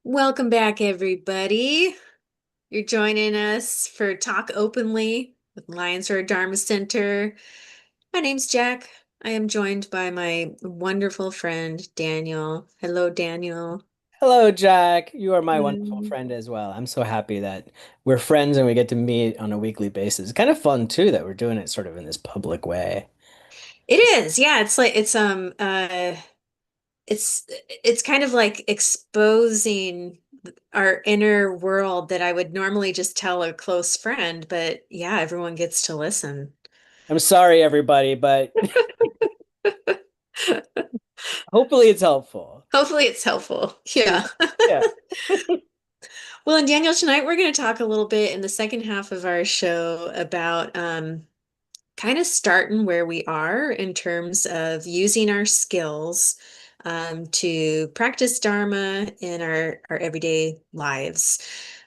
Welcome back, everybody. You're joining us for Talk Openly with Lions Road Dharma Center. My name's Jac. I am joined by my wonderful friend, Daniel. Hello, Daniel. Hello, Jack. You are my wonderful Mm. friend as well. I'm so happy that we're friends and we get to meet on a weekly basis. It's kind of fun too that we're doing it sort of in this public way. It is, yeah. It's kind of like exposing our inner world that I would normally just tell a close friend, but yeah, everyone gets to listen. I'm sorry, everybody, but hopefully it's helpful. Hopefully it's helpful. Yeah. Yeah. Well, and Daniel, tonight we're going to talk a little bit in the second half of our show about kind of starting where we are in terms of using our skills to practice Dharma in our everyday lives.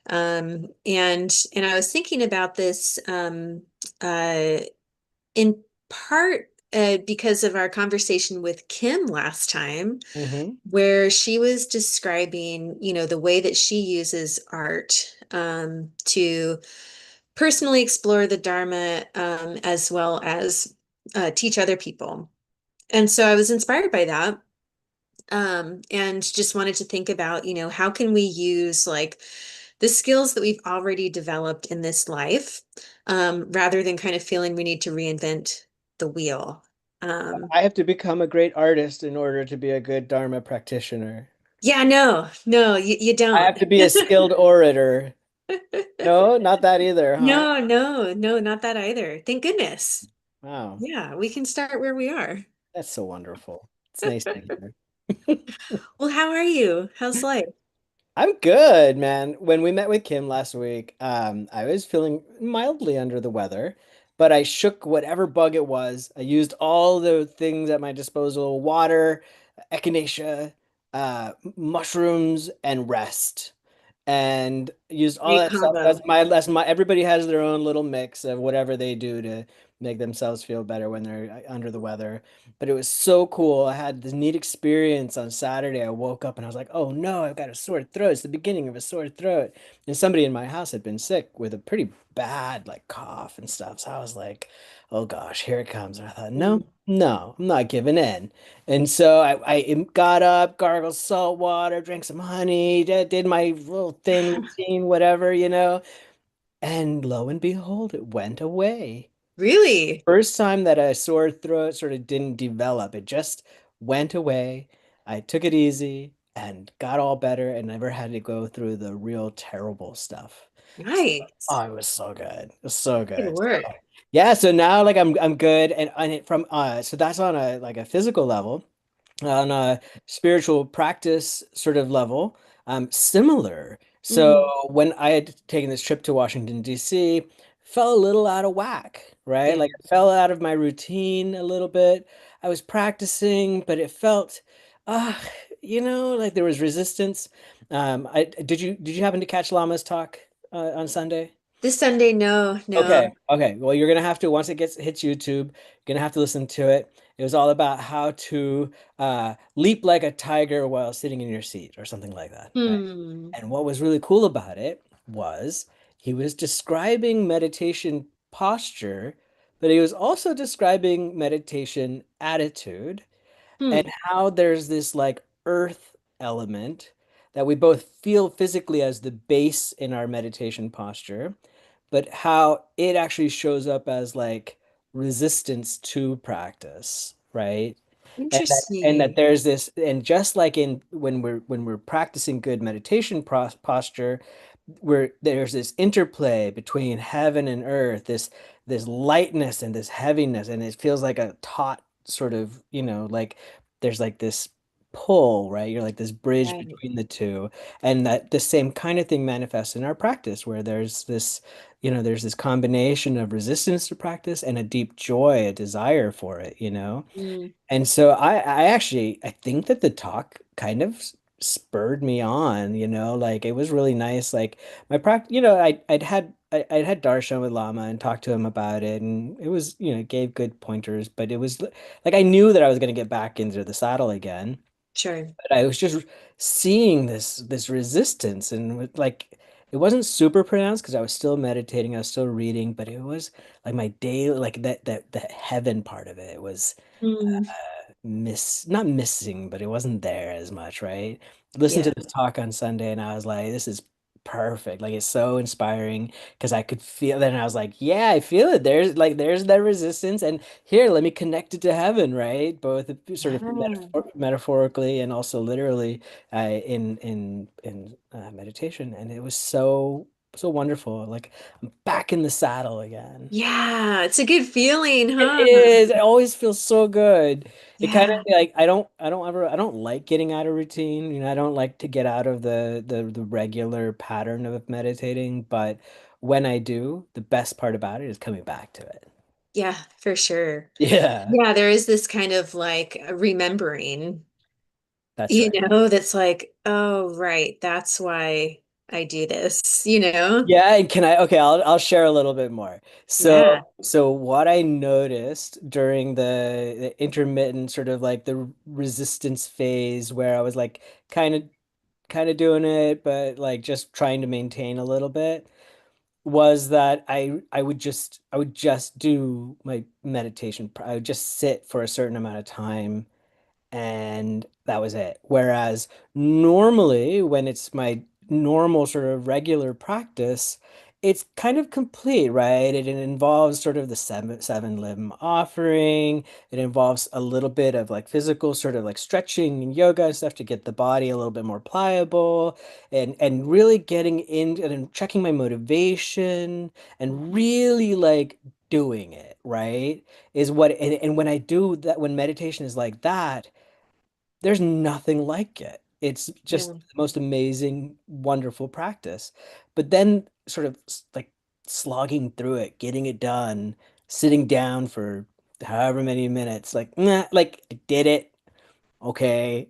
And I was thinking about this uh, in part because of our conversation with Kim last time hmm where she was describing, the way that she uses art to personally explore the Dharma as well as teach other people. And so I was inspired by that and just wanted to think about, how can we use like the skills that we've already developed in this life rather than kind of feeling we need to reinvent the wheel. Um, I have to become a great artist in order to be a good Dharma practitioner. yeah, no, no, you I don't. have to be a skilled orator. No, not that either, huh? No, no, no, not that either. Thank goodness. Wow, Yeah, we can start where we are. that's so wonderful. It's nice to hear. Well, how are you? How's life? I'm good, man. When we met with Kim last week, I was feeling mildly under the weather, but I shook whatever bug it was. I used all the things at my disposal: water, echinacea, mushrooms, and rest, and used all Great that stuff. That's combo. my everybody has their own little mix of whatever they do to make themselves feel better when they're under the weather. But it was so cool. I had this neat experience on Saturday. I woke up and I was like, "Oh no, I've got a sore throat. It's the beginning of a sore throat." And somebody in my house had been sick with a pretty bad like cough and stuff. So I was like, "Oh gosh, here it comes." And I thought, "No, Mm. no, I'm not giving in." And so I got up, gargled salt water, drank some honey, did my little thing routine, whatever. And lo and behold, it went away. Really? First time that a sore throat sort of didn't develop. It just went away. I took it easy and got all better and never had to go through the real terrible stuff. So, Nice. oh, it was so good. It was so Good good. work. Yeah, so now like I'm good and it from so that's on a like a physical level. On a spiritual practice sort of level, similar. So Hmm. when I had taken this trip to Washington, D.C., fell a little out of whack, right? Yeah. Like I fell out of my routine a little bit. I was practicing, but it felt, uh, like there was resistance. Did you happen to catch Lama's talk on Sunday? This Sunday, no, Okay. no. Okay. Well, you're gonna have to once it hits YouTube, you're gonna have to listen to it. It was all about how to leap like a tiger while sitting in your seat or something like that, right? Hmm. And what was really cool about it was he was describing meditation posture, but he was also describing meditation attitude and Hmm. how there's this like earth element that we both feel physically as the base in our meditation posture, but how it actually shows up as like resistance to practice, right? And that Interesting. there's this, and just like in when we're practicing good meditation posture, where there's this interplay between heaven and earth, this lightness and this heaviness, and it feels like a taut sort of, like there's like this pull, right? You're like this bridge Right. between the two, and that the same kind of thing manifests in our practice, where there's this combination of resistance to practice and a deep joy, a desire for it. Hmm. And so I think that the talk kind of spurred me on. Like it was really nice. Like my practice, I'd had darshan with Lama and talked to him about it, and it was, gave good pointers, but it was like I knew that I was going to get back into the saddle again. Sure. But I was just seeing this resistance, and like it wasn't super pronounced because I was still meditating, I was still reading, but it was like my daily, like that heaven part of it was Mm, not missing, but it wasn't there as much, right? Listened to yeah. this talk on Sunday and I was like, this is perfect. Like it's so inspiring because I could feel that and I was like, yeah, I feel it. There's that resistance and here, let me connect it to heaven, right? Both sort of Yeah. metaphorically and also literally in meditation. And it was so wonderful. Like I'm back in the saddle again. Yeah. It's a good feeling, It huh? is. It always feels so good. It kind of Yeah. like I don't like getting out of routine. You know, I don't like to get out of the regular pattern of meditating, but when I do, the best part about it is coming back to it. Yeah, for sure. Yeah, Yeah, there is this kind of like remembering, that's right. that's like, oh, right, that's why I do this, Yeah, and can I okay, I'll share a little bit more. Yeah. So what I noticed during the intermittent sort of like the resistance phase where I was like kind of kind of doing it, but like just trying to maintain a little bit, was that I would just do my meditation. I would just sit for a certain amount of time and that was it. Whereas normally, when it's my normal sort of regular practice, it's kind of complete, right? It involves sort of the seven limb offering. It involves a little bit of like physical sort of like stretching and yoga and stuff to get the body a little bit more pliable and really getting in and checking my motivation and really like doing it, right? Is what and when I do that, when meditation is like that, there's nothing like it. It's just Yeah. the most amazing, wonderful practice. But then sort of like slogging through it, getting it done, sitting down for however many minutes, like, nah, like I did it. Okay.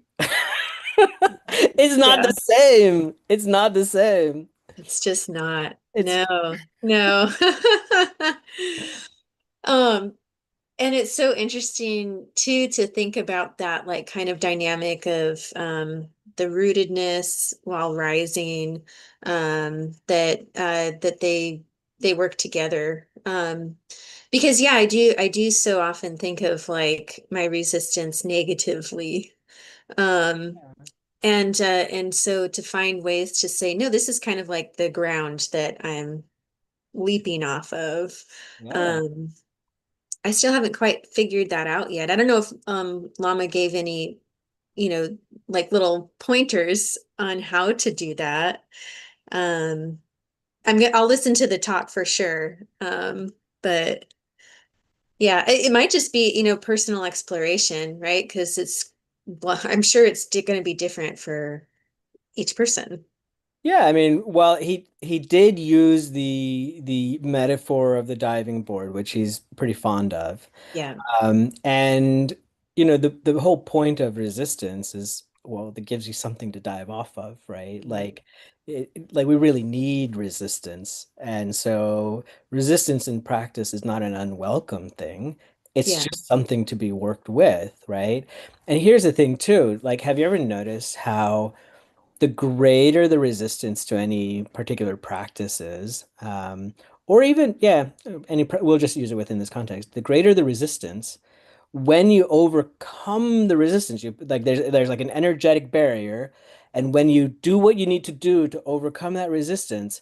It's not the Yeah. same. It's not the same. It's just not. It's No, no. Um, and it's so interesting too to think about that like kind of dynamic of the rootedness while rising, that they work together. Because yeah, I do so often think of like my resistance negatively. Um, and so to find ways to say, no, this is kind of like the ground that I'm leaping off of. yeah. Um, I still haven't quite figured that out yet. I don't know if Lama gave any, like little pointers on how to do that. Um, I'll listen to the talk for sure. But yeah, it might just be, personal exploration, right? Because well, I'm sure it's going to be different for each person. Yeah, I mean, well, he did use the metaphor of the diving board, which he's pretty fond of. Yeah. And you know, the whole point of resistance is, well, that gives you something to dive off of, right? Mhm. Like we really need resistance. And so resistance in practice is not an unwelcome thing. It's Yeah. just something to be worked with, right? And here's the thing too, like have you ever noticed how the greater the resistance to any particular practices, or even, yeah, we'll just use it within this context. The greater the resistance, when you overcome the resistance, you like there's like an energetic barrier, and when you do what you need to do to overcome that resistance,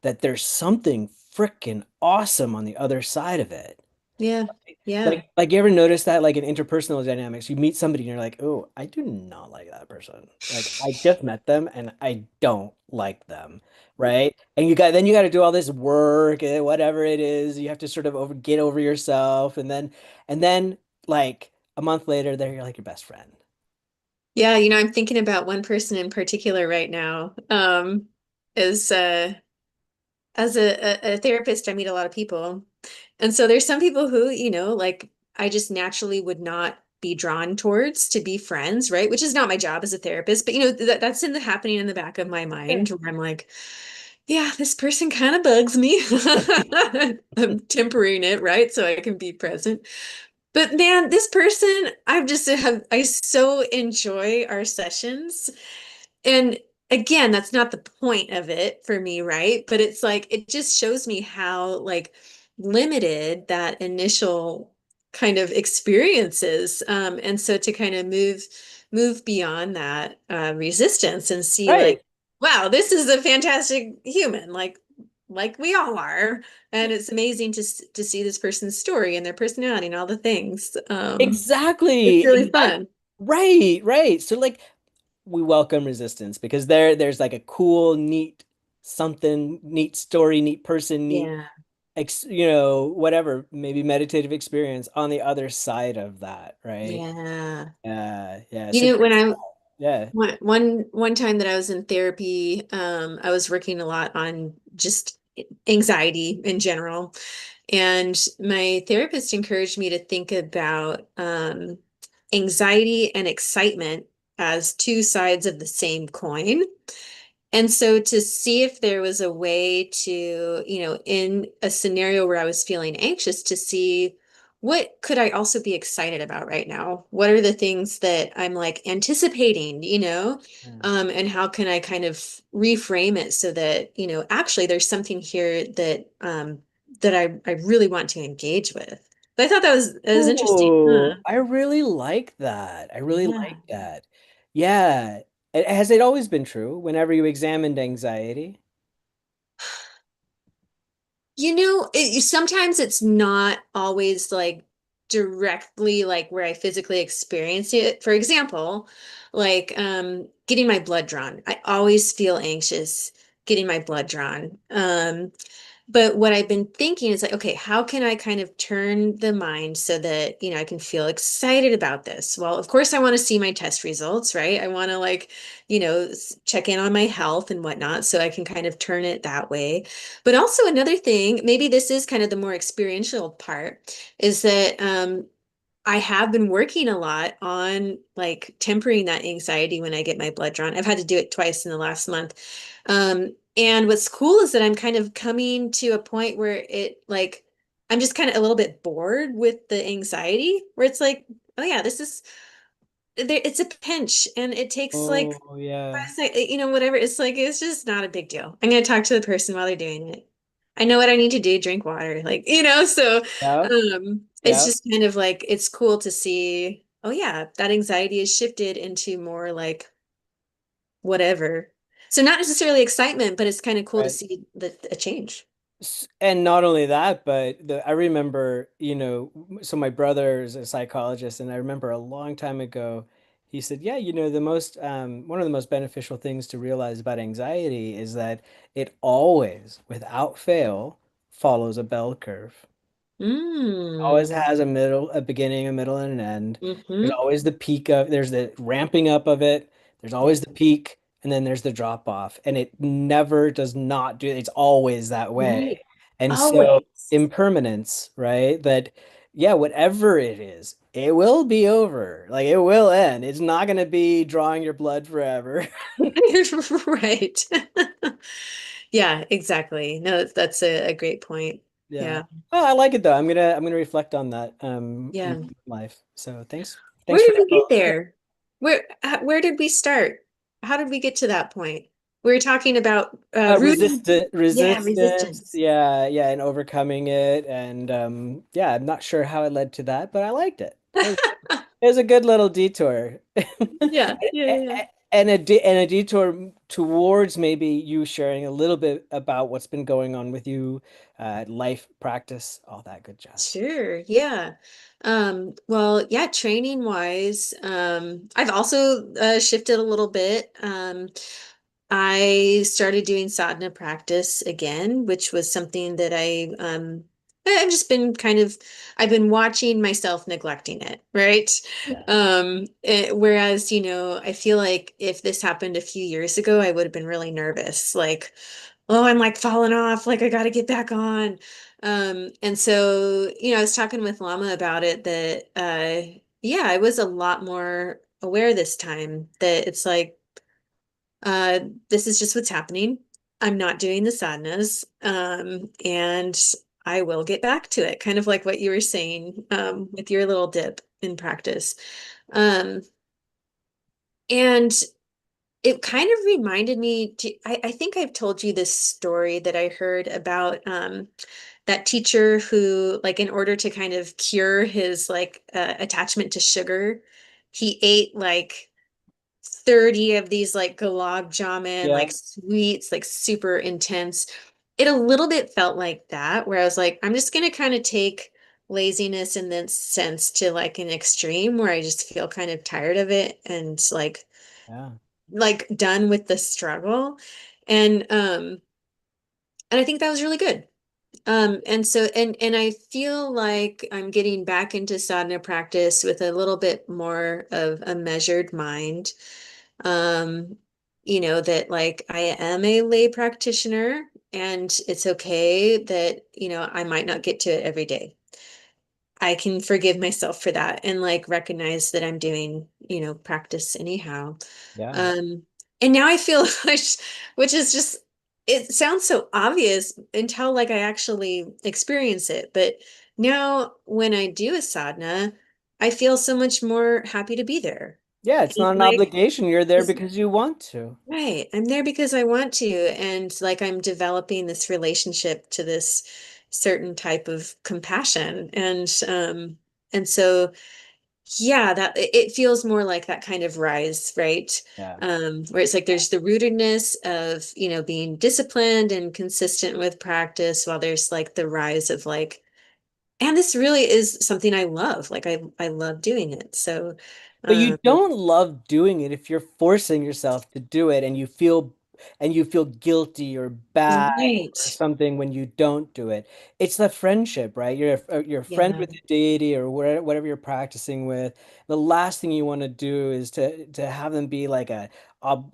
that there's something freaking awesome on the other side of it. Yeah. Yeah. Like you ever notice that like in interpersonal dynamics, you meet somebody and you're like, oh, I do not like that person. Like I just met them and I don't like them, right? And you got to do all this work and whatever it is, you have to sort of get over yourself, and then like a month later, they're like your best friend. Yeah, I'm thinking about one person in particular right now. As a therapist, I meet a lot of people. And so there's some people who, like I just naturally would not be drawn towards to be friends, right? Which is not my job as a therapist, but that's happening in the back of my mind where I'm like, yeah, this person kind of bugs me. I'm tempering it, right? So I can be present. But man, this person, I so enjoy our sessions. And again, that's not the point of it for me, right? But it's like it just shows me how like limited that initial kind of experiences. And so to kind of move beyond that resistance and see Right. like, wow, this is a fantastic human, like we all are. And it's amazing to see this person's story and their personality and all the things. It's Exactly. really fun. Right, right. So like we welcome resistance because there's like a cool, neat something, neat story, neat person, neat Yeah. whatever, maybe meditative experience on the other side of that, right? Yeah. Yeah. You So know, when I yeah. one time that I was in therapy, I was working a lot on just anxiety in general. And my therapist encouraged me to think about anxiety and excitement as two sides of the same coin. And so to see if there was a way to, in a scenario where I was feeling anxious, to see what could I also be excited about right now? What are the things that I'm like anticipating, and how can I kind of reframe it so that, actually there's something here that I really want to engage with. But I thought that was interesting. Oh, Huh? I really like that. I really Yeah. like that. Yeah. Has it always been true whenever you examined anxiety? Sometimes it's not always like directly like where I physically experience it. For example, like getting my blood drawn. I always feel anxious getting my blood drawn. But what I've been thinking is like, okay, how can I kind of turn the mind so that, I can feel excited about this? Well, of course, I want to see my test results, right? I want to like, check in on my health and whatnot so I can kind of turn it that way. But also another thing, maybe this is kind of the more experiential part, is that I have been working a lot on like tempering that anxiety when I get my blood drawn. I've had to do it twice in the last month. And what's cool is that I'm kind of coming to a point where I'm just kind of a little bit bored with the anxiety, where it's like, oh yeah, it's a pinch and it takes like Oh, yeah. 5 seconds, whatever. It's like, it's just not a big deal. I'm going to talk to the person while they're doing it. I know what I need to do, drink water, so Yeah. it's Yeah. just kind of like, it's cool to see, oh yeah, that anxiety is shifted into more like whatever. So not necessarily excitement, but it's kind of cool to Right. see a change. And not only that, but I remember, so my brother is a psychologist, and I remember a long time ago, he said, yeah, one of the most beneficial things to realize about anxiety is that it always, without fail, follows a bell curve. Always Mm. has a middle, a beginning, a middle, and an end. There's Hmm. always there's the ramping up of it. There's Yeah. always the peak, and then there's the drop off. And it never does not do, it's always that Right. way. And so Always. impermanence, right? That, yeah, whatever it is, it will be over. Like it will end. It's not going to be drawing your blood forever. Right. Yeah, exactly. No, that's a great point. Yeah. Yeah. Oh, I like it though. I'm gonna reflect on that in Yeah. life. So Where thanks for did the we get call. there? Where did we start? How did we get to that point? We were talking about rooted. Yeah, Resistance, resistance. yeah, and overcoming it, and yeah, I'm not sure how it led to that, but I liked it. It was a good little detour, Yeah, yeah, yeah. and a detour towards maybe you sharing a little bit about what's been going on with you, life, practice, all that good jazz. Sure, yeah. Well, yeah, training wise, I've also shifted a little bit. I started doing sadhana practice again, which was something that I've just been I've been watching myself neglecting it, right? Yeah. Whereas, I feel like if this happened a few years ago, I would have been really nervous, like, oh, I'm like falling off, like I got to get back on. And so, I was talking with Lama about it that, yeah, I was a lot more aware this time that it's like, uh, this is just what's happening. I'm not doing the sadhanas. And I will get back to it, kind of like what you were saying with your little dip in practice. Um, and it kind of reminded me, I think I've told you this story that I heard about that teacher who, like, in order to kind of cure his like attachment to sugar, he ate like 30 of these like gulab jamun, Yeah. like sweets, like super intense. It a little bit felt like that, where I was like, I'm just gonna kind of take laziness in this sense to like an extreme where I just feel kind of tired of it and Yeah. like done with the struggle. And and I think that was really good. And so and I feel like I'm getting back into sadhana practice with a little bit more of a measured mind. Um, that like I am a lay practitioner and it's okay that, I might not get to it every day. I can forgive myself for that and like recognize that I'm doing, practice anyhow. Yeah. Um, and now I feel which is just, it sounds so obvious until like I actually experience it. But now when I do a sadhana, I feel so much more happy to be there. Yeah, it's And not an like, obligation. You're there it's because you want to. right. I'm there because I want to. And like I'm developing this relationship to this certain type of compassion. And so yeah, that it feels more like that kind of rise, right? Yeah. Where it's like there's the rootedness of, being disciplined and consistent with practice, while there's like the rise of like, and this really is something I love. Like I love doing it. So But you um don't love doing it if you're forcing yourself to do it and you feel guilty or bad right. or something when you don't do it. It's the friendship, right? You're a friend Yeah. with the deity or whatever you're practicing with. The last thing you want to do is to have them be like a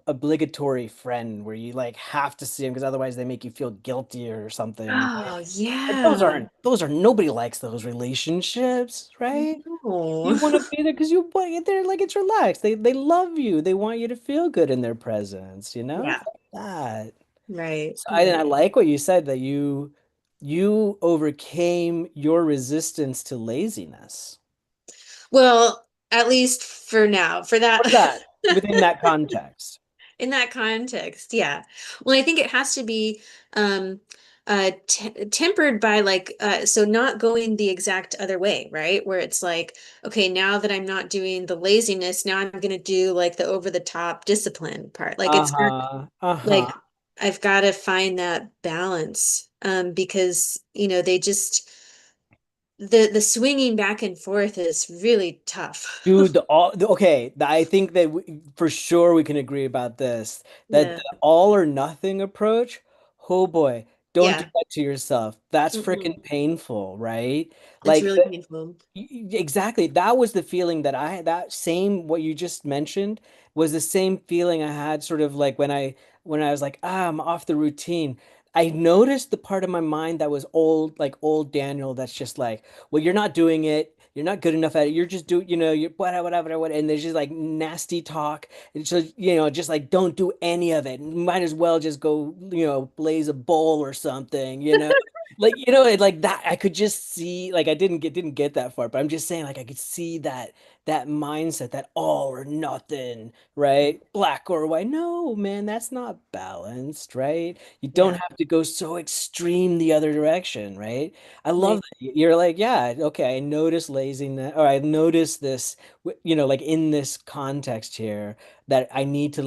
obligatory friend where you like have to see them because otherwise they make you feel guilty or something. Oh And yeah. those are nobody likes those relationships, right? No. You want to be there because you want they're like it's relaxed. They love you. They want you to feel good in their presence, you know? It's Yeah. like that. Right. So I Right. like what you said that you overcame your resistance to laziness. Well, at least for now, for that. For that, within that context. In that context, yeah. Well, I think it has to be um tempered by like so not going the exact other way, right? Where it's like, okay, now that I'm not doing the laziness, now I'm gonna do like the over the top discipline part. Like Uh-huh. Uh-huh. like I've got to find that balance because, they just the swinging back and forth is really tough. Dude, okay, I think that for sure we can agree about this, that Yeah. the all or nothing approach, oh boy, don't do Yeah. that to yourself. That's freaking Mm-mm. painful, right? It's Like really painful. exactly. That was the feeling that I had. That same what you just mentioned was the same feeling I had sort of like when I was like, I'm off the routine. I noticed the part of my mind that was old, like old Daniel, that's just like, well, you're not doing it. You're not good enough at it. You're just doing, you're whatever. And there's just like nasty talk. And so, just like don't do any of it. Might as well just go, blaze a bowl or something. Like like that I could just see like I didn't get that far, but I'm just saying like I could see that mindset, that all or nothing, right? Black or white. No, man, that's not balanced, right? You don't Yeah. have to go so extreme the other direction, right? I love Right. that you're like, yeah, okay, I notice laziness or I notice this, like in this context here that I need to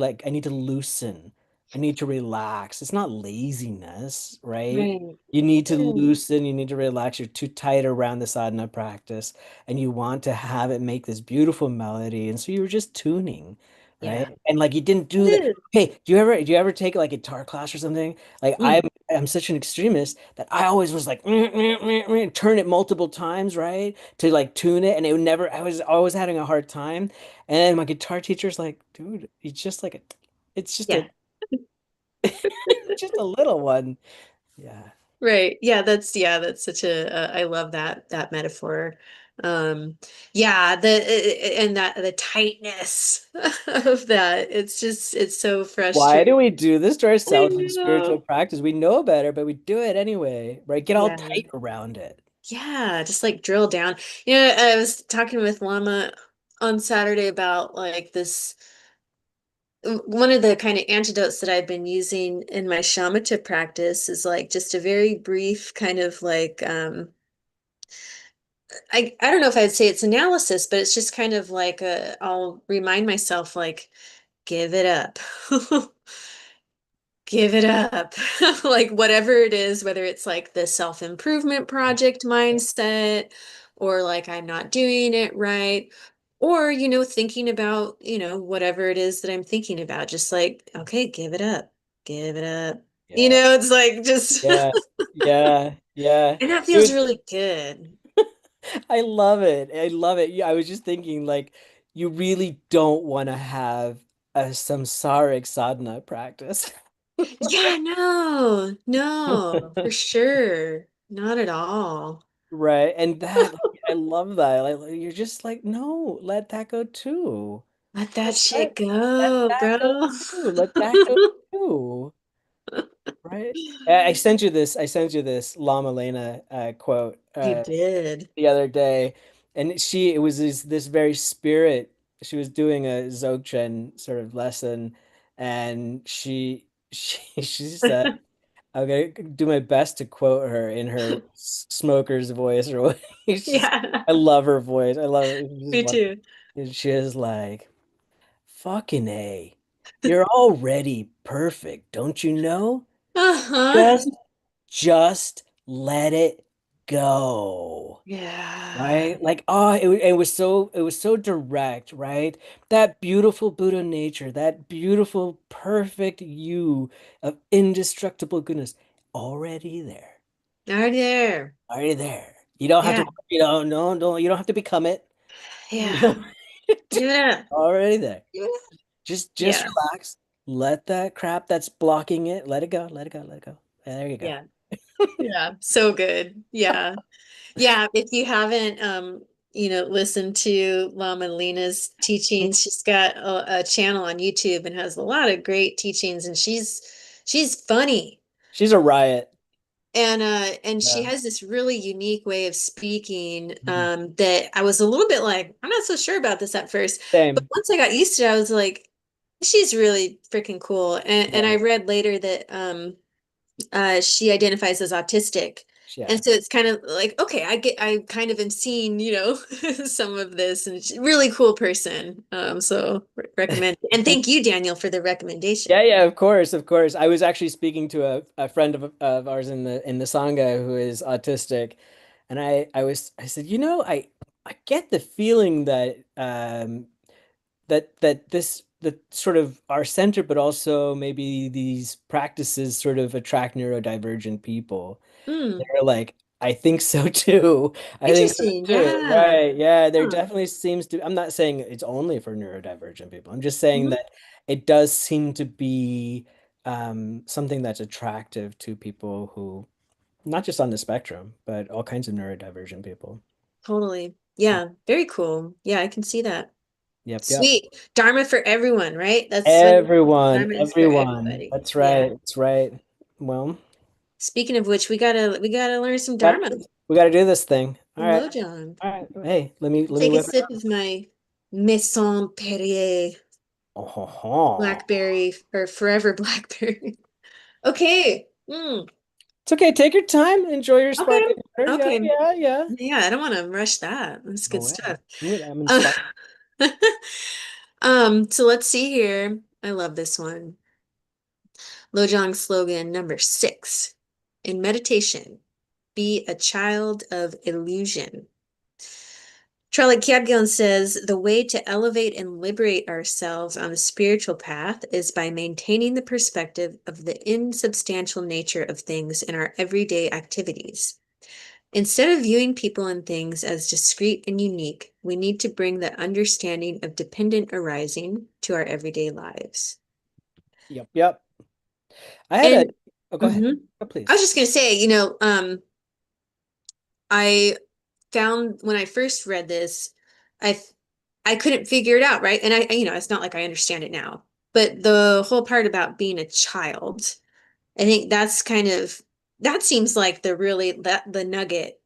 loosen. I need to relax. It's not laziness, right? Right. You need to Yeah. loosen, you need to relax. You're too tight around the sadhana practice, and you want to have it make this beautiful melody. And so you were just tuning, right? Yeah. And like you didn't do that. It is. Hey, do you ever take like a guitar class or something? Like Mm. I'm such an extremist that I always was like turn it multiple times, right? To like tune it, and it would never. I was always having a hard time. And my guitar teacher's like, dude, it's just like it's just Yeah. a, just a little one. Yeah. Right. Yeah, that's such a I love that metaphor. Um, yeah, and that the tightness of that, it's just it's so Why do frustrating. we do this to I ourselves in spiritual know. practice? We know better, but we do it anyway, right? Get all Yeah. tight around it. Yeah, just like drill down. You know, I was talking with Lama on Saturday about like this one of the kind of antidotes that I've been using in my shamatha practice is like just a very brief kind of like I don't know if I'd say it's analysis, but it's just kind of like I'll remind myself like give it up. Give it up. Like whatever it is, whether it's like the self-improvement project mindset or like I'm not doing it right, or, thinking about, whatever it is that I'm thinking about, just like, okay, give it up. Give it up. Yeah. It's like just, Yeah. Yeah. Yeah. and that feels Dude, really good. I love it. I love it. Yeah, I was just thinking, like, you really don't want to have a samsaric sadhana practice. Yeah, no, no, for sure. Not at all. Right. And that, like, I love that. Like, you're just like, no, let that go too. Let that Let, shit let go, that go bro. too. Let that go too. Right. I sent you this Lama Lena quote You did. the other day, and it was this very spirit. She was doing a Dzogchen sort of lesson, and she said, "I'm gonna do my best to quote her in her smoker's voice or what." She's, Yeah, I love her voice. I love it. She's me one. too. She is like, "Fucking A, you're already perfect, don't you know? Uh-huh. Just just let it go." Yeah. Right? Like, oh, it was so direct, right? That beautiful Buddha nature, that beautiful, perfect you of indestructible goodness, already there. Are there. Already there. You don't have Yeah. to, no, you don't have to become it. You Yeah. know, Give it up. already there. Give it up. Just Yeah. relax. Let that crap that's blocking it, let it go, let it go, let it go. And there you go. Yeah. Yeah. So good. Yeah. Yeah. If you haven't listened to Lama Lena's teachings, she's got a channel on YouTube and has a lot of great teachings and she's funny. She's a riot. And she Yeah. has this really unique way of speaking Mhm. that I was a little bit like, I'm not so sure about this at first. But Same. once I got used to it, I was like, she's really freaking cool. And I Yeah. read later that she identifies as autistic. Yeah. And so it's kind of like, okay, I kind of am seeing, some of this and she's a really cool person. So recommend. And thank you, Daniel, for the Yeah, recommendation. yeah, of course, of course. I was actually speaking to a friend of ours in the Sangha who is autistic, and I said, I get the feeling that that this that sort of our center, but also maybe these practices sort of attract neurodivergent people. Mm, They're like, I think so too. I think so interesting. too. Yeah. Right. Yeah, there Huh. definitely seems to, I'm not saying it's only for neurodivergent people. I'm just saying Mhm. that it does seem to be something that's attractive to people who, not just on the spectrum, but all kinds of neurodivergent people. Totally. Yeah, very cool. Yeah, I can see that. Yep, yep. Sweet. Dharma for everyone, right? That's what Everyone, Dharma is for everyone. everybody. That's Yeah. right. That's right. Well, Speaking of which, we gotta learn some got Dharma. we got to do this thing. All Some right. Lojong. All right. Hey, let me Take a whip it sip up. of my Maison Perrier Oh, ho, ho. blackberry or forever blackberry. Okay. Mm. It's okay. Take your time. Enjoy your Okay. sparkling water. Yeah, Okay. yeah, yeah. Yeah, I don't want to rush that. That's No good way. stuff. I'm Uh, inspired. so let's see here. I love this one. Lojong slogan number 6. In meditation, be a child of illusion. Charlie Kyabgon says the way to elevate and liberate ourselves on the spiritual path is by maintaining the perspective of the insubstantial nature of things in our everyday activities. Instead of viewing people and things as discrete and unique, we need to bring the understanding of dependent arising to our everyday lives. Yep, yep. I had a, And oh, go ahead. mhm. Oh, I please. was just going to say, I found when I first read this, I I couldn't figure it out, right? And it's not like I understand it now, but the whole part about being a child, I think that's kind of that seems like the nugget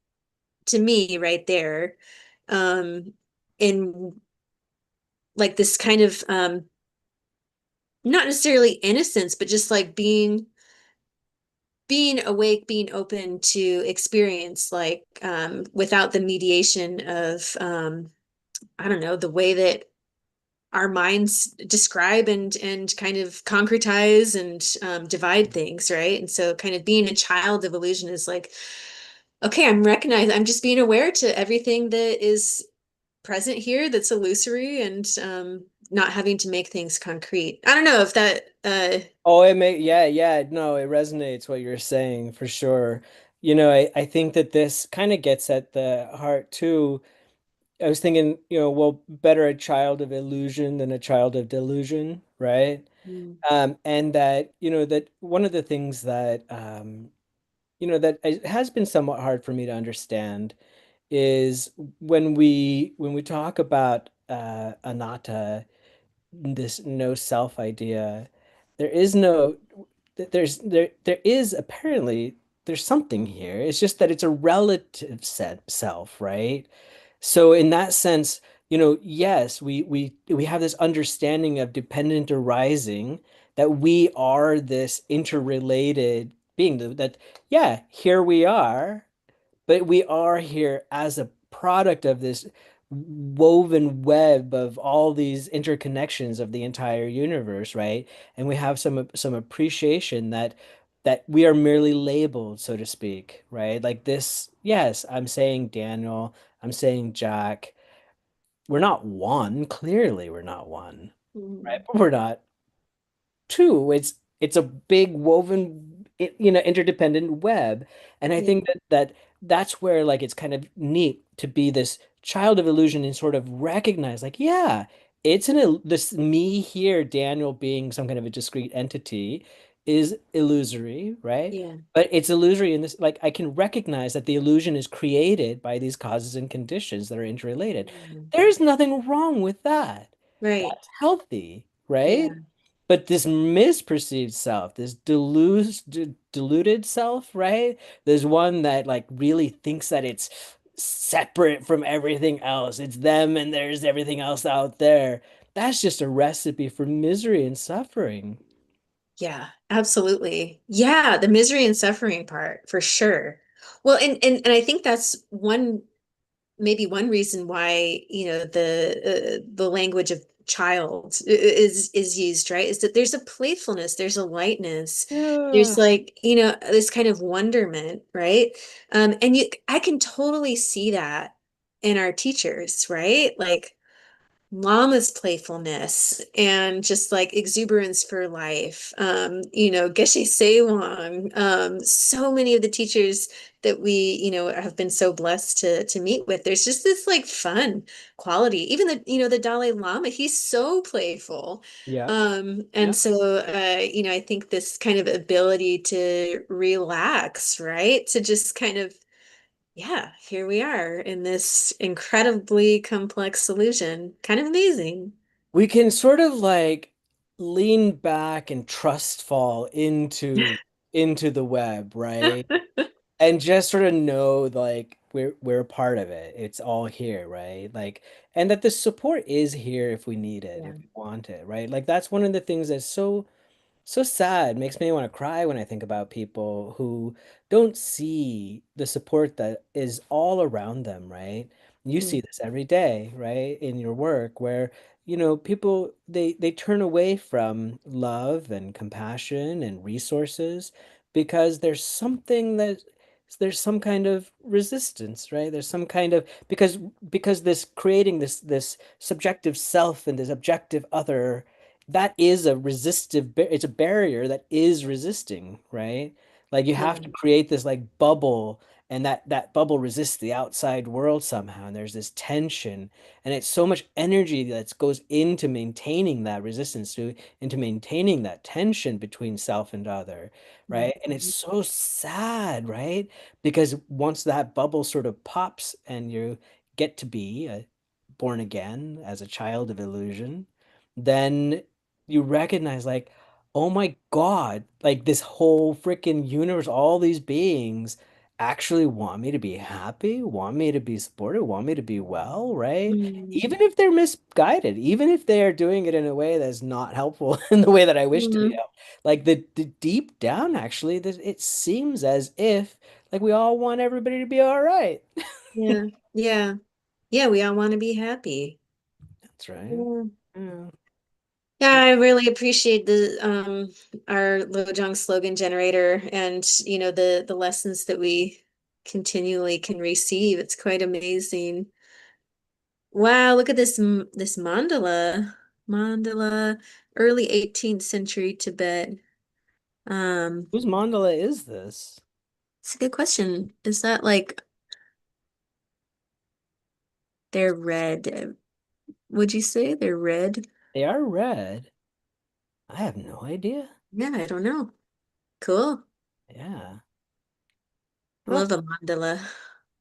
to me right there. In like this kind of not necessarily innocence, but just like being awake, being open to experience, like without the mediation of I don't know, the way that our minds describe and kind of concretize and divide things, right? And so kind of being a child of illusion is like, okay, I'm just being aware to everything that is present here that's illusory and not having to make things concrete. I don't know if that Oh, yeah, no, it resonates what you're saying for sure. I think that this kind of gets at the heart too. I was thinking, well, better a child of illusion than a child of delusion, right? Mm, And that, that one of the things that, that it has been somewhat hard for me to understand is when we talk about anatta, this no self idea, there is no there is apparently there's something here. It's just that it's a relative set self, right? So in that sense, yes, we have this understanding of dependent arising, that we are this interrelated being, that yeah, here we are, but we are here as a product of this woven web of all these interconnections of the entire universe, right? And we have some appreciation that we are merely labeled, so to speak, right? Like this, yes, I'm saying Daniel, I'm saying Jac. We're not one. Clearly, we're not one, right? mm, But we're not two. It's a big woven, interdependent web. And I yeah, think that's where like it's kind of neat to be this child of illusion and sort of recognize like, yeah, this me here, Daniel being some kind of a discrete entity is illusory, right? yeah, But it's illusory in this, like I can recognize that the illusion is created by these causes and conditions that are interrelated. mm, There's nothing wrong with that. right, That's healthy, right? yeah, But this misperceived self, this deluded self, right? There's one that like really thinks that it's separate from everything else. It's them and there's everything else out there. That's just a recipe for misery and suffering. yeah, absolutely. Yeah, the misery and suffering part for sure. Well, and I think that's maybe one reason why the language of child is used, right, is that there's a playfulness, there's a lightness, Yeah. there's like this kind of wonderment, right, and I can totally see that in our teachers, right, like Lama's playfulness and just like exuberance for life. Geshe Seiwang, so many of the teachers that we, have been so blessed to meet with. There's just this like fun quality. Even the Dalai Lama, he's so playful. Yeah. And Yeah. so I think this kind of ability to relax, right? To just kind of yeah, here we are in this incredibly complex solution. Kind of amazing. We can sort of like lean back and trust fall into the web, right? And just sort of know like we're a part of it. It's all here, right? Like, and that the support is here if we need it, Yeah. if we want it, right? Like that's one of the things that's so sad. Makes me want to cry when I think about people who don't see the support that is all around them, right? You Mm, see this every day, right? In your work where, people they turn away from love and compassion and resources because there's some kind of resistance, right? There's some kind of because this creating this subjective self and this objective other, that is it's a barrier that is resisting, right? Like you have yeah. to create this like bubble and that bubble resists the outside world somehow, and there's this tension, and it's so much energy that goes into maintaining that resistance, into maintaining that tension between self and other, right? And it's Mhm. so sad, right? Because once that bubble sort of pops and you get to be born again as a child of illusion, then you recognize like, oh my God, like this whole freaking universe, all these beings actually want me to be happy, want me to be supported, want me to be well, right? Mm. Even if they're misguided, even if they are doing it in a way that's not helpful in the way that I wish to be Mhm. helped. Like the deep down, actually, it seems as if like we all want everybody to be all right. Yeah. Yeah. Yeah, we all want to be happy. That's right. Yeah. Yeah. Yeah, I really appreciate the our Lojong slogan generator and the lessons that we continually can receive. It's quite amazing. Wow, look at this mandala. Mandala, early 18th century Tibet. Um, Whose mandala is this? it's a good question. Is that like they're red? Would you say they're red? They are red. I have no idea. Yeah, I don't know. Cool. Yeah. I Huh. love a mandala.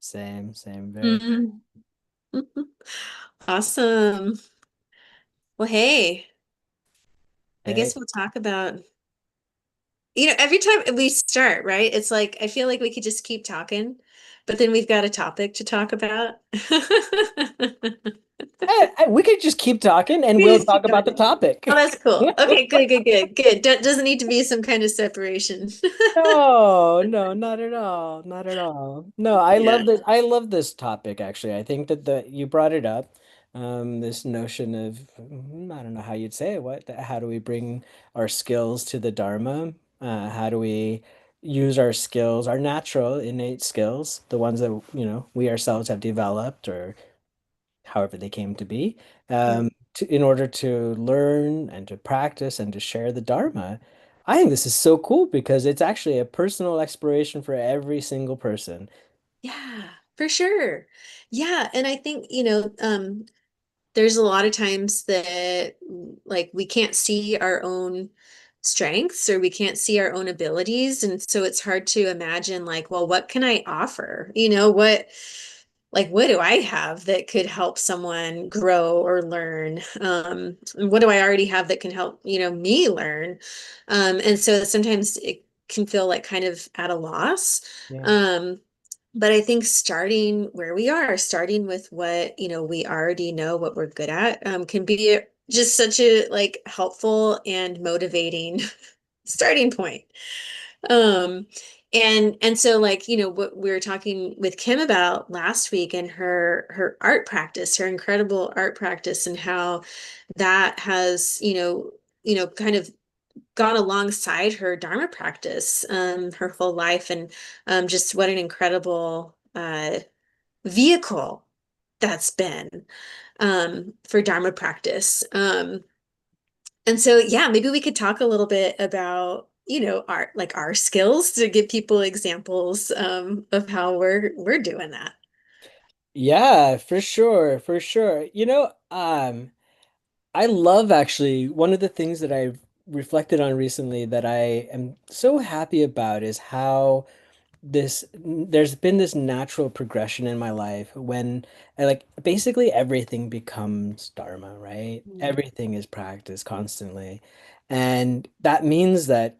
Same, same, very. Mhm. Awesome. Well, hey, I Hey. guess we'll talk about, every time we start, right? It's like I feel like we could just keep talking, but then we've got a topic to talk about. We could just keep talking and We we'll just talk keep about going. the Oh, topic. that's cool. Okay, good, good, good, good. Doesn't need to be some kind of separation. No, no, not at all. Not at all. No, I Yeah. love this. I love this topic actually. I think that the you brought it up. This notion of I don't know how you'd say it. How do we bring our skills to the Dharma? How do we use our skills, our natural innate skills, the ones that, we ourselves have developed or however they came to be, Yeah. in order to learn and to practice and to share the Dharma. I think this is so cool because it's actually a personal exploration for every single person. Yeah, for sure. Yeah, and I think, there's a lot of times that like we can't see our own strengths or we can't see our own abilities. And so it's hard to imagine like, well, what can I offer? What do I have that could help someone grow or learn? And what do I already have that can help, me learn? And so sometimes it can feel like kind of at a loss. Yeah. Um, but I think starting where we are, starting with what, we already know what we're good at, can be just such a like helpful and motivating starting point. Um, and so like, what we were talking with Kim about last week and her art practice, her incredible art practice and how that has, kind of gone alongside her Dharma practice, her whole life, and just what an incredible vehicle that's been for Dharma practice. And so, yeah, maybe we could talk a little bit about, our skills to give people examples of how we're doing that. Yeah, for sure, for sure. I love actually one of the things that I've reflected on recently that I am so happy about is how there's been this natural progression in my life when I like basically everything becomes Dharma, right? Mm, Everything is practiced constantly. And that means that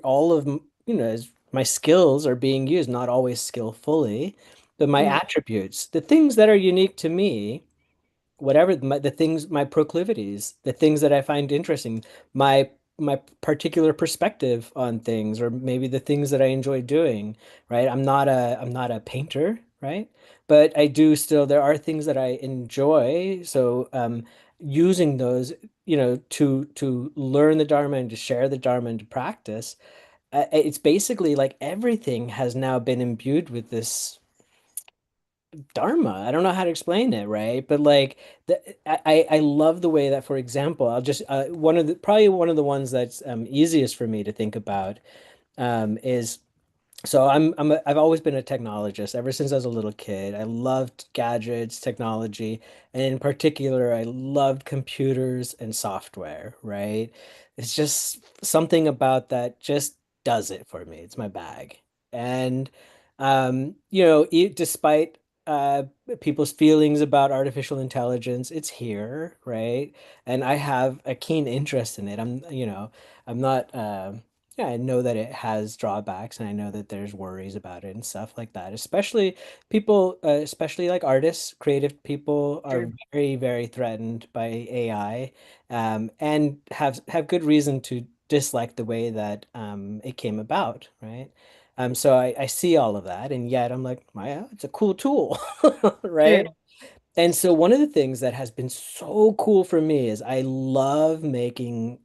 all of as my skills are being used, not always skillfully, but my mm, attributes, the things that are unique to me, whatever the things, my proclivities, the things that I find interesting, my particular perspective on things, or maybe the things that I enjoy doing, right? I'm not a painter, right? But I do still, there are things that I enjoy. So using those, to learn the Dharma and to share the Dharma and to practice, it's basically like everything has now been imbued with this Dharma. I don't know how to explain it, right? But like I love the way that, for example, I'll just one of the ones that's easiest for me to think about is So I've always been a technologist ever since I was a little kid. I loved gadgets, technology, and in particular, I loved computers and software, right? It's just something about that just does it for me. It's my bag. And despite uh people's feelings about artificial intelligence, it's here, right? And I have a keen interest in it. I'm not yeah, I know that it has drawbacks, and I know that there's worries about it and stuff like that. Especially people, especially like artists, creative people are Sure. very, very threatened by AI, and have good reason to dislike the way that it came about, right? So I see all of that, and yet I'm like, yeah, it's a cool tool, right? Sure. And so one of the things that has been so cool for me is I love making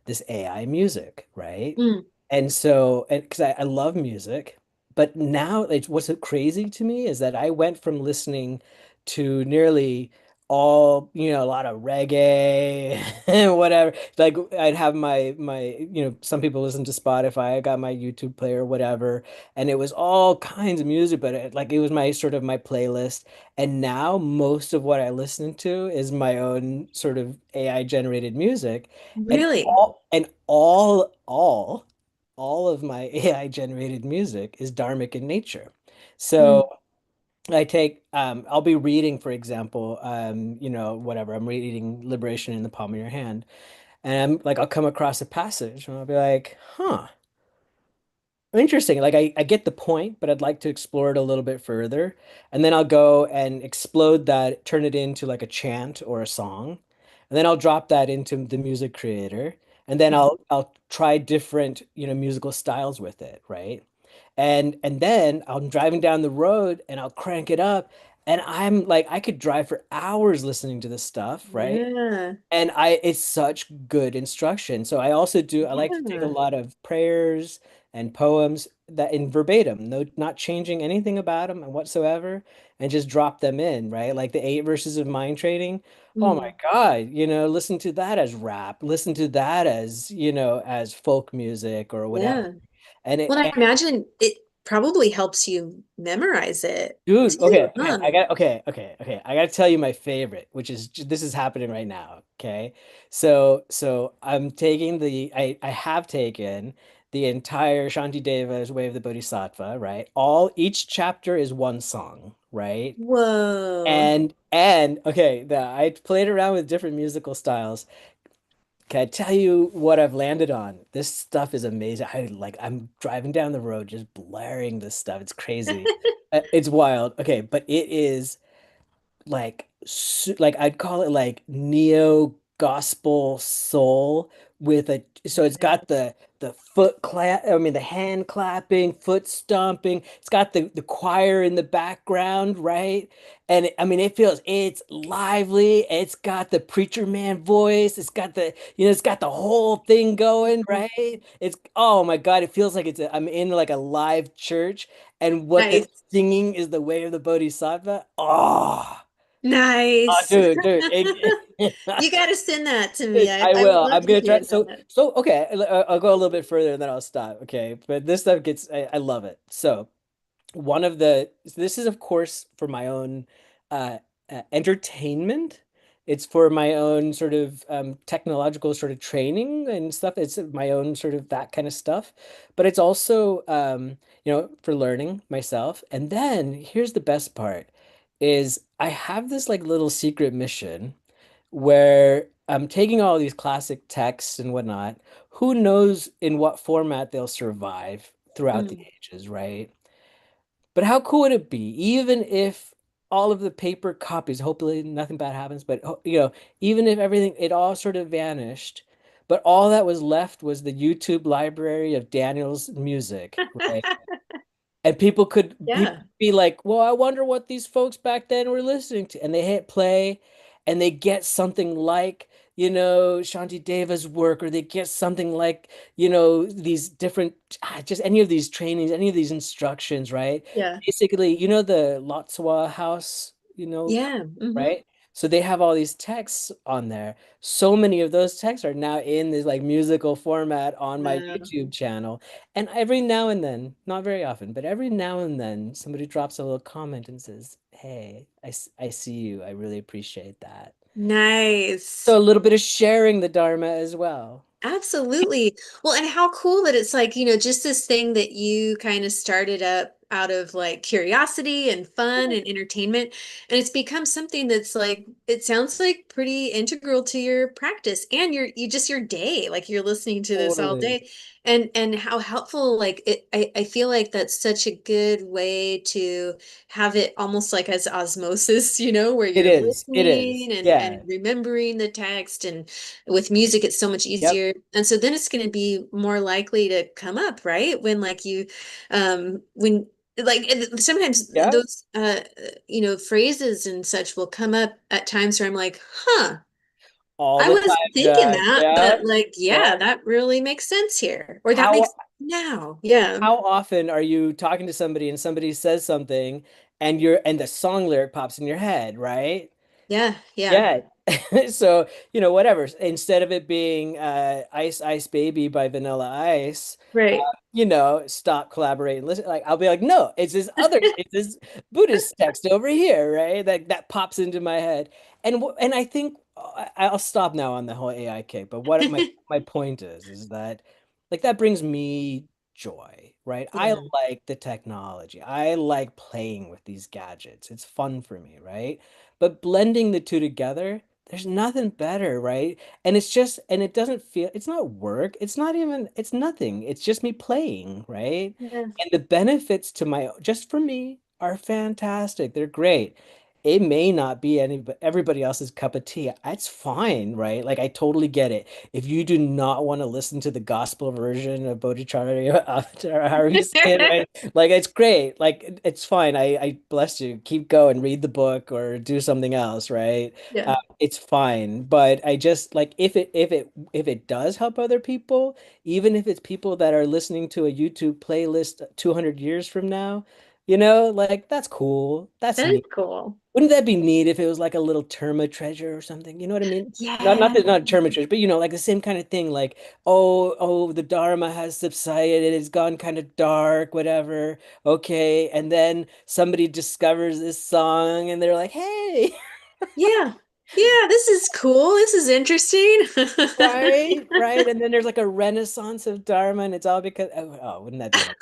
this AI music, right? Mm. And so, and because I love music, but now it's what's crazy to me is that I went from listening to nearly all, a lot of reggae and whatever. Like I'd have some people listen to Spotify. I got my YouTube player, whatever, and it was all kinds of music, but it was my sort of my playlist. And now most of what I listen to is my own sort of AI generated music. And Really? all of my AI generated music is dharmic in nature. Mm. So I'll be reading, for example, whatever, I'm reading Liberation in the Palm of Your Hand. And I'm like, I'll come across a passage and I'll be like, huh. Interesting. Like I get the point, but I'd like to explore it a little bit further. And then I'll go and explode that, turn it into like a chant or a song. And then I'll drop that into the music creator. And then Mhm. I'll try different, musical styles with it, right? And then I'm driving down the road and I'll crank it up. And I'm like, I could drive for hours listening to this stuff, right? Yeah. And it's such good instruction. So I like to take a Yeah. lot of prayers and poems that in verbatim, no, not changing anything about them whatsoever, and just drop them in, right? Like the 8 verses of mind training. Oh my Mm. God, listen to that as rap, listen to that as, as folk music or whatever. Yeah. And Well, I imagine it probably helps you memorize it dude, too, okay. huh? Okay. I gotta tell you my favorite, which is this is happening right now. Okay, so I have taken the entire Shantideva's Way of the Bodhisattva, right? Each chapter is one song, right? Whoa. And okay, I played around with different musical styles. Can I tell you what I've landed on? This stuff is amazing. I'm driving down the road just blaring this stuff. It's crazy. It's wild. Okay, but it is like I'd call it like neo gospel soul with a so it's got the foot clap I mean the hand clapping, foot stomping. It's got the choir in the background, right? And I mean it's lively. It's got the preacher man voice. It's got it's got the whole thing going, right? It's oh my God, it feels like I'm in like a live church, and what they're Nice. singing is the way of the Bodhisattva. Oh. Oh, Nice. dude, You got to send that to me. dude, I I would will. love I'm to gonna try. hear So, that. okay. I'll go a little bit further and then I'll stop. Okay, but this stuff I love it. So, this is of course for my own uh, entertainment. It's for my own sort of technological sort of training and stuff. It's my own sort of that kind of stuff. But it's also for learning myself. And then here's the best part is I have this like little secret mission where I'm taking all these classic texts and whatnot. Who knows in what format they'll survive throughout the Mm. ages, right? But how cool would it be, even if all of the paper copies, hopefully nothing bad happens, but even if everything, it all sort of vanished, but all that was left was the YouTube library of Daniel's music, right? And people Yeah. be like, well, I wonder what these folks back then were listening to. And they hit play and they get something like, Shantideva's work, or they get something like, these different, just any of these trainings, any of these instructions, right? Yeah. Basically, the Lotsawa house, Yeah. Hmm. right? So they have all these texts on there. So many of those texts are now in this like musical format on my Wow. YouTube channel. And every now and then, not very often, but every now and then somebody drops a little comment and says, "Hey, I see you. I really appreciate that." So Nice. a little bit of sharing the Dharma as well. Absolutely. Well, and how cool that it's like, just this thing that you kind of started up out of like curiosity and fun and entertainment. And it's become something that's like, it sounds like pretty integral to your practice and you just your day. Like you're listening to this all Totally. day. And how helpful, like I feel like that's such a good way to have it almost like as osmosis, where It you're is. It is. listening and Yeah. remembering the text and with music it's so much Yep. easier and so then it's going to be more likely to come up right when like you when like and sometimes Yep. those phrases and such will come up at times where I'm like All I the wasn't time, thinking Jack. that Yeah. but like yeah Yeah. that really makes sense here or that makes How now yeah how often are you talking to somebody and somebody says something and the song lyric pops in your head, right? yeah yeah Yeah. So, whatever. Instead of it being Ice Ice Baby by Vanilla Ice, right stop, collaborate, and listen. Like I'll be like, no, it's this Buddhist text over here, right? That pops into my head. And I think I'll stop now on the whole AI kick, but what my point is that like that brings me joy, right? I yeah like the technology. I like playing with these gadgets. It's fun for me, right? But blending the two together, there's nothing better, right? And it doesn't feel, it's not work. It's not even, it's nothing. It's just me playing, right? yeah And the benefits to just for me are fantastic. They're great. It may not be everybody else's cup of tea. That's fine, right? Like I totally get it. If you do not want to listen to the gospel version of Bodhicharya, or however you say it, right? Like it's great. Like it's fine. I bless you. Keep going, read the book or do something else, right? yeah It's fine. But I just like if it does help other people, even if it's people that are listening to a YouTube playlist 200 years from now, like that's cool. That's that is neat. cool Wouldn't that be neat if it was like a little terma treasure or something? You know what I mean? Not yeah that not a terma treasure, but like the same kind of thing. Like, oh, the Dharma has subsided. It's gone kind of dark, whatever. Okay, and then somebody discovers this song, and they're like, "Hey, yeah yeah this is cool this is interesting right, right." And then there's like a renaissance of Dharma, and it's all because wouldn't that be nice?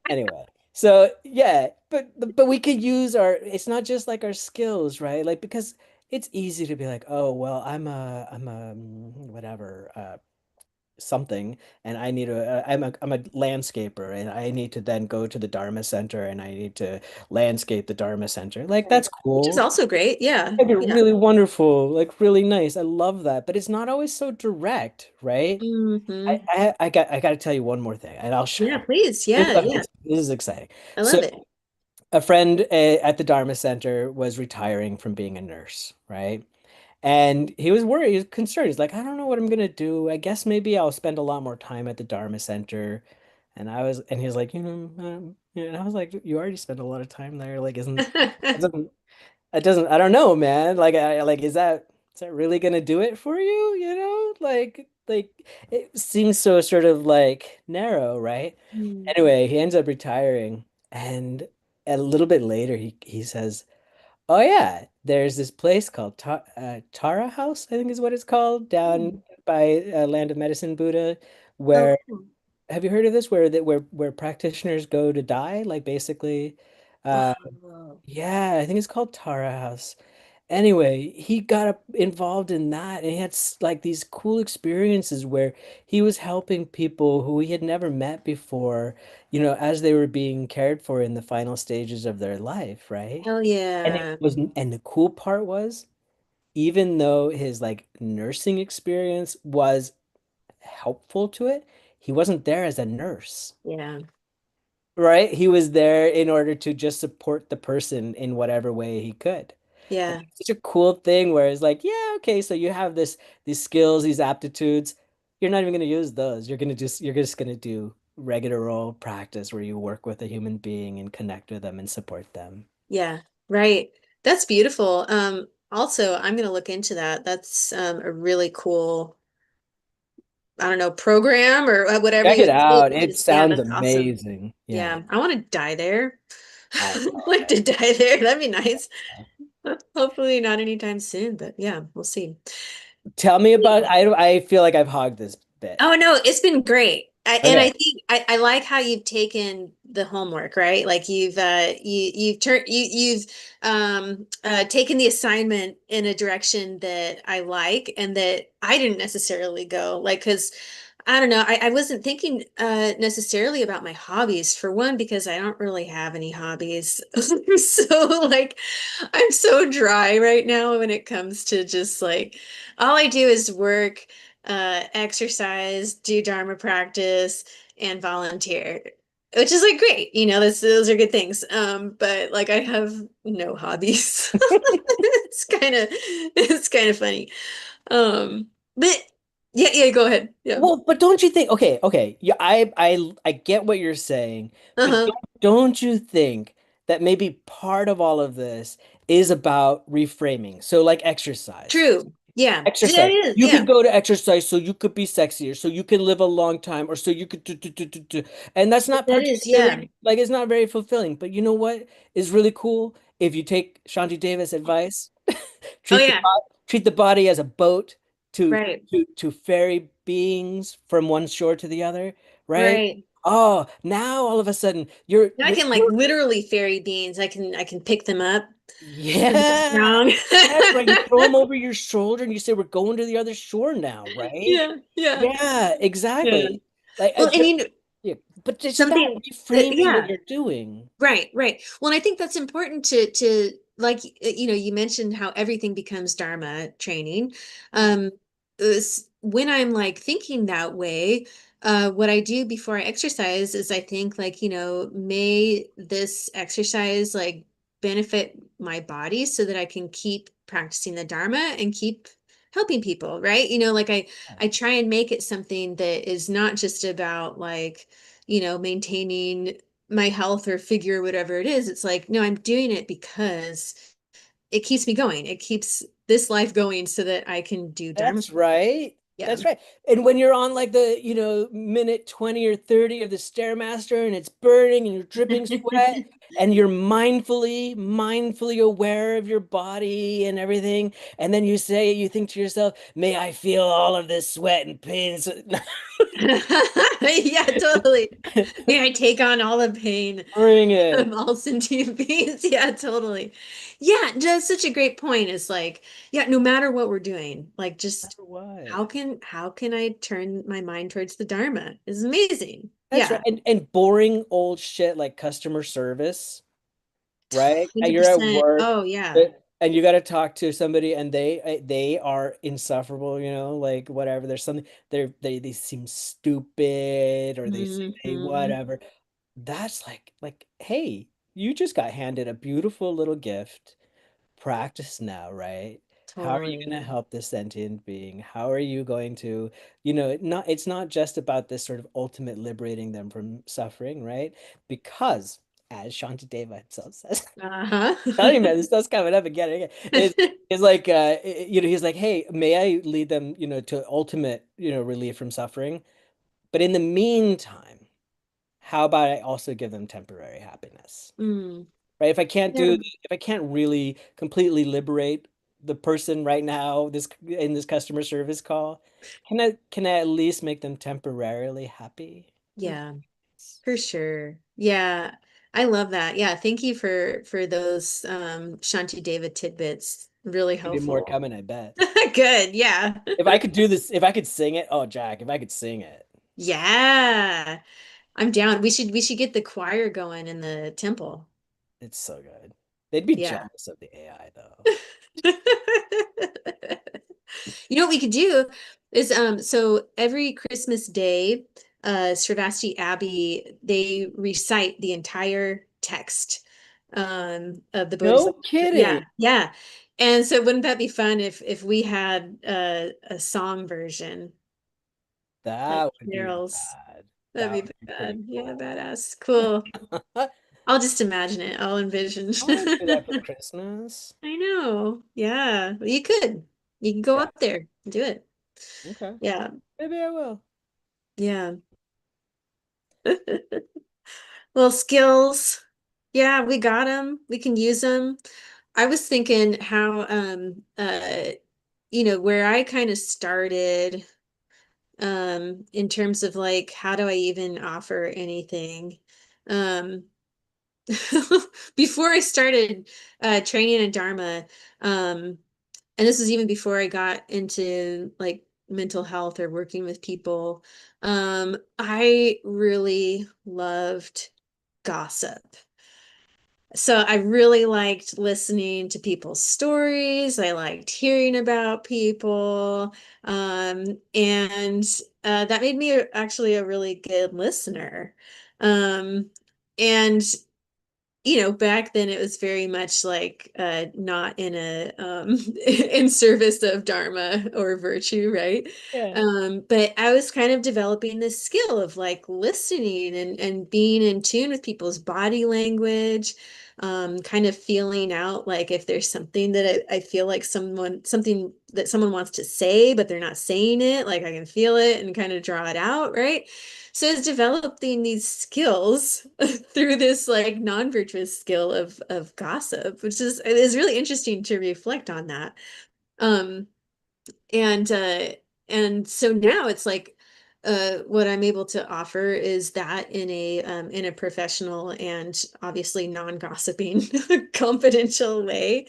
Anyway, so yeah, but we could use our. It's not just like our skills, right? Like because it's easy to be like, oh well, I'm a whatever something, and I need I'm a landscaper, and I need to then go to the Dharma Center, and I need to landscape the Dharma Center. Like Right. that's Which is cool. also great. Yeah. Like Yeah. really wonderful, like really nice. I love that, but it's not always so direct, right? Hmm. I got to tell you one more thing, and I'll Yeah, shut. please. This Yeah. Yeah. this is exciting. I So love it. a friend at the Dharma Center was retiring from being a nurse, right? And he was worried, he was concerned. He's like, I don't know what I'm gonna do. I guess maybe I'll spend a lot more time at the Dharma Center. And he was like, and I was like, you already spent a lot of time there. Like, I don't know, man. Like, is that really gonna do it for you? Like it seems so sort of like narrow, right? Mm. Anyway, he ends up retiring, and a little bit later, he says, "Oh yeah, there's this place called Tara House, I think is what it's called, down Mm. by Land of Medicine Buddha, Oh, where cool. have you heard of this? Where practitioners go to die, like basically, uh, Wow. yeah, I think it's called Tara House." Anyway, he got involved in that, and he had like these cool experiences where he was helping people who he had never met before, as they were being cared for in the final stages of their life, right? Hell yeah. And the cool part was, even though his like nursing experience was helpful to it, he wasn't there as a nurse, Yeah. right? He was there in order to just support the person in whatever way he could. And Yeah. it's such a cool thing where it's like, yeah, okay, so you have these skills, these aptitudes. You're not even going to use those. You're just going to do regular old practice where you work with a human being and connect with them and support them. Yeah. Right. That's beautiful. Also, I'm going to look into that. That's a really cool, I don't know, program or whatever Check you it would say. out. But It just, yeah, sounds that's awesome. amazing. Yeah, Yeah, I want to die there. I I'd know, like right? to die there. That'd be nice. Hopefully not anytime soon, but yeah, we'll see. Tell me about, I feel like I've hogged this bit. Oh no, it's been great. And I Okay. think I like how you've taken the homework, right? Like you've turned you've taken the assignment in a direction that I like and that I didn't necessarily go. Like, because I don't know, I wasn't thinking necessarily about my hobbies for one, because I don't really have any hobbies. So like I'm so dry right now when it comes to just like all I do is work, exercise, do Dharma practice, and volunteer, which is like great. Those are good things. But like I have no hobbies. It's kind of funny. But yeah, yeah, go ahead. Yeah. Well, but don't you think, okay, okay, yeah, I get what you're saying, but Uh-huh. don't you think that maybe part of all of this is about reframing? So like exercise. True. Yeah. That Exercise. is. You Yeah. could go to exercise so you could be sexier, so you can live a long time, or so you could do. And that's not That is. Yeah. particularly like it's not very fulfilling. But you know what is really cool? If you take Shantideva's advice, Oh treat the yeah. treat the body as a boat to Right. to ferry beings from one shore to the other, right? Right. Oh, now all of a sudden Now I can like you're literally ferry beans. I can pick them up when they're yeah. strong. That's right. You throw them over your shoulder and you say, we're going to the other shore now, right? Yeah. Yeah. Yeah, Yeah. exactly. Like, Well, and yeah, but it's about something reframing what yeah. you're doing. Right, right. Well, and I think that's important to like you mentioned how everything becomes Dharma training. Um when I'm like thinking that way, what I do before I exercise is I think like, may this exercise like benefit my body so that I can keep practicing the Dharma and keep helping people, right? Like I try and make it something that is not just about like, maintaining my health or figure, whatever it is. It's like, no, I'm doing it because it keeps me going. It keeps this life going so that I can do Dharma. That's right. Yeah. That's right. And when you're on like the, minute 20 or 30 of the Stairmaster and it's burning and you're dripping sweat and you're mindfully aware of your body and everything. And then you think to yourself, may I feel all of this sweat and pain. Yeah, totally. May I take on all the pain Bring of it. all sentient beings? Yeah, totally. Yeah, that's such a great point. It's like, yeah, no matter what we're doing, like just What? how can I turn my mind towards the Dharma? Is amazing. That's right. Yeah. And boring old shit like customer service, right? You're at 100%. work Oh yeah. and you got to talk to somebody and they are insufferable, like whatever. There's something they seem stupid or they say Hmm. whatever. That's like, hey, you just got handed a beautiful little gift. Practice now, right? How are you Totally. going to help this sentient being? How are you going to, it's not just about this sort of ultimate liberating them from suffering, right? Because as Shantideva himself says, Uh-huh. telling you, man, this stuff's coming up again and again. It's like, he's like, hey, may I lead them, to ultimate, relief from suffering? But in the meantime, how about I also give them temporary happiness? Mm. Right? Yeah. If I can't really completely liberate the person right now, this in this customer service call, can I at least make them temporarily happy? Yeah, for sure. Yeah. I love that. Yeah, thank you for those Shantideva tidbits. Really Could be more helpful. coming, I bet. Good. Yeah. If I could do this, if I could sing it, oh Jack, if I could sing it, Yeah. I'm down. We should get the choir going in the temple. it's so good. They'd be Yeah. jealous of the AI though. What we could do is so every Christmas day, Sravasti Abbey, they recite the entire text of the No Bodhisattva. kidding. Yeah, yeah. And so wouldn't that be fun if we had a song version like That would be carols? bad. That'd That be would be pretty bad. Yeah, cool. badass. Cool. I'll just imagine it. I'll envision. I want to do that for Christmas. I know. Yeah. Well, you could. You can go Yeah. up there and do it. Okay. Yeah. Maybe I will. Yeah. Well, skills. Yeah, we got them. We can use them. I was thinking how where I kind of started in terms of like how do I even offer anything? Um before I started training in Dharma, and this was even before I got into like mental health or working with people, I really loved gossip. So I really liked listening to people's stories. I liked hearing about people. And that made me actually a really good listener. Um, and back then it was very much like not in a in service of Dharma or virtue, right? Yeah. But I was kind of developing this skill of like listening and being in tune with people's body language, kind of feeling out like if there's something that I feel like something that someone wants to say, but they're not saying it, like I can feel it and kind of draw it out, right? So it's developing these skills through this like non-virtuous skill of gossip, which is really interesting to reflect on that. Um, and and so now it's like what I'm able to offer is that in a professional and obviously non-gossiping confidential way.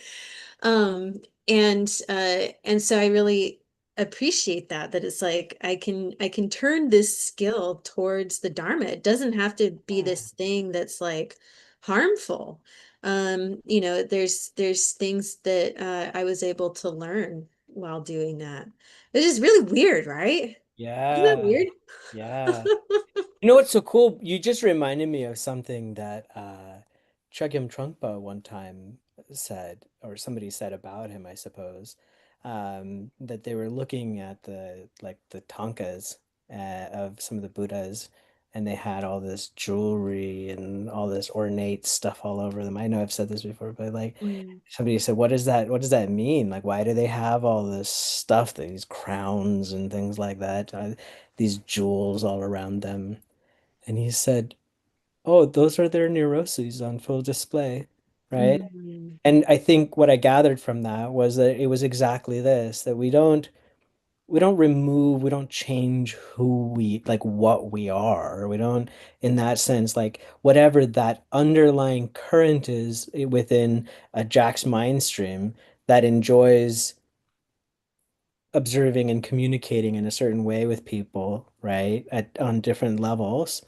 Um, and so I really appreciate that it's like I can turn this skill towards the Dharma. It doesn't have to be Yeah. this thing that's like harmful. There's things that I was able to learn while doing that. It's just really weird, right? Isn't that Yeah. weird? Yeah. You know what's so cool? You just reminded me of something that Chogyam Trungpa one time said, or somebody said about him, I suppose, that they were looking at the tankas of some of the Buddhas, and they had all this jewelry and all this ornate stuff all over them. I know I've said this before, but like Mm, somebody said, "What is that? What does that mean? Like, why do they have all this stuff, these crowns and things like that, these jewels all around them?" And he said, "Oh, those are their neuroses on full display, right?" mm, And I think what I gathered from that was that it was exactly this, that we don't remove, we don't change who we like what we are. We don't, in that sense, like whatever that underlying current is within a Jack's mind stream that enjoys observing and communicating in a certain way with people, right? On different levels.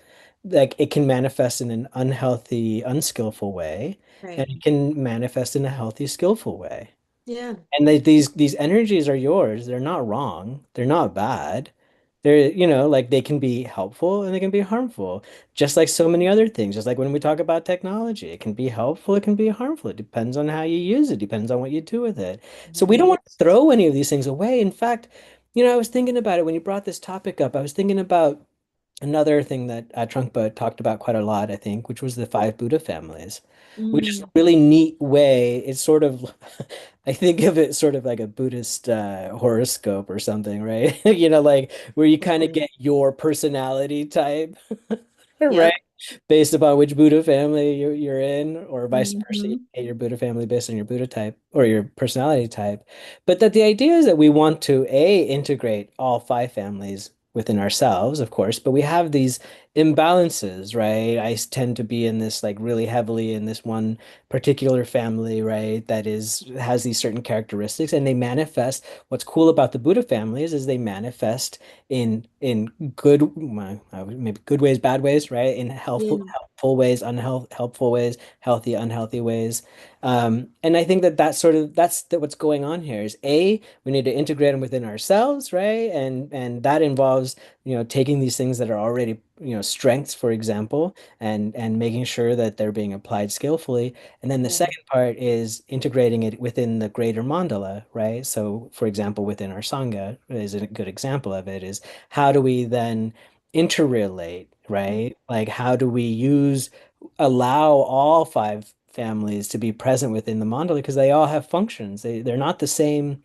Like it can manifest in an unhealthy, unskillful way, and right. it can manifest in a healthy, skillful way. Yeah. And these energies are yours. They're not wrong. They're not bad. They're, like they can be helpful and they can be harmful, just like so many other things. Just like when we talk about technology, it can be helpful, it can be harmful. It depends on how you use it, depends on what you do with it. So we don't Right. want to throw any of these things away. In fact, I was thinking about it when you brought this topic up. I was thinking about another thing that Trungpa talked about quite a lot, I think, which was the five Buddha families, which is a Mm, really neat way. It's sort of, I think of it sort of like a Buddhist horoscope or something, right? Like where you kind of totally. get your personality type, right? Yep. Based upon which Buddha family you're in, or vice versa. You Hmm. get your Buddha family based on your Buddha type or your personality type. But that the idea is that we want to integrate all five families within ourselves, of course, but we have these imbalances, right? I tend to be in this like really heavily in this one particular family, right? That has these certain characteristics, and they manifest. What's cool about the Buddha families is they manifest in good, well, maybe good ways, bad ways, right? In Yeah. helpful ways, unhelpful ways, healthy, unhealthy ways. And I think that what's going on here is we need to integrate them within ourselves, right? And that involves, taking these things that are already, strengths, for example, and making sure that they're being applied skillfully. And then the Yeah. second part is integrating it within the greater mandala, right? So, for example, within our Sangha is a good example of it is how do we then interrelate, Mm. right? Like, how do we allow all five families to be present within the mandala because they all have functions. They're not the same,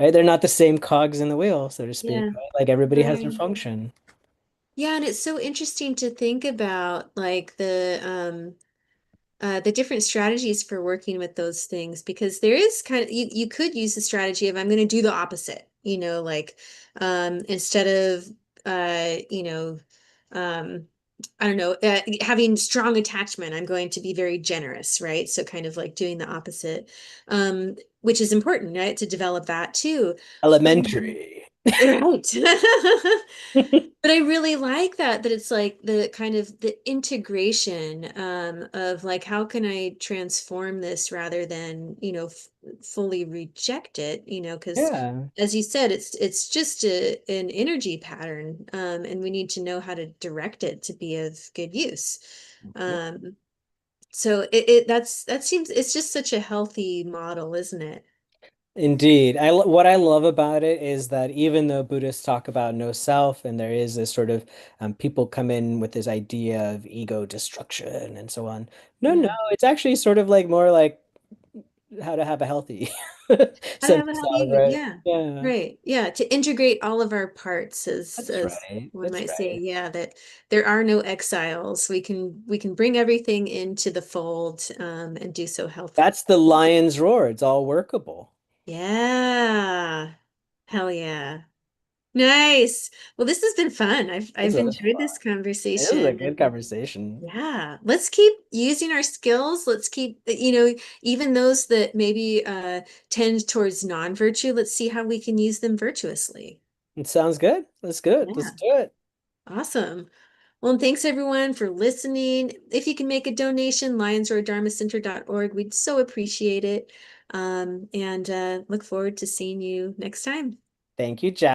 right? They're not the same cogs in the wheel, so to speak, Yeah, right? Like everybody has their right. function. Yeah, and it's so interesting to think about like the different strategies for working with those things because there is kind of you could use the strategy of I'm going to do the opposite, like instead of um I don't know, having strong attachment, I'm going to be very generous, right? So kind of like doing the opposite, which is important, right? To develop that too. But Elementary. right. But I really like that it's like the kind of the integration of like how can I transform this rather than, f fully reject it, because Yeah. as you said, it's just an energy pattern, and we need to know how to direct it to be of good use. Mhm. Um, so that seems it's just such a healthy model, isn't it? Indeed. What I love about it is that even though Buddhists talk about no self and there is this sort of people come in with this idea of ego destruction and so on. No, no, Yeah. it's actually sort of like more like how to have a healthy How to sense have of a healthy self, ego. right? Yeah. Yeah, Right. Yeah. To integrate all of our parts that's as right. one That's might say, right. yeah, that there are no exiles. We can bring everything into the fold and do so health. That's the lion's roar. It's all workable. Yeah. Hell yeah. Nice. Well, this has been fun. This I've was enjoyed fun. this This was a conversation. good And conversation. yeah, let's keep using our skills. Let's keep, even those that maybe tend towards non-virtue, let's see how we can use them virtuously. It sounds good. Let's do it. Let's Yeah. do it. Awesome. Well, and thanks everyone for listening. If you can make a donation, lionsroardharmacenter.org, we'd so appreciate it. And look forward to seeing you next time. Thank you, Jack.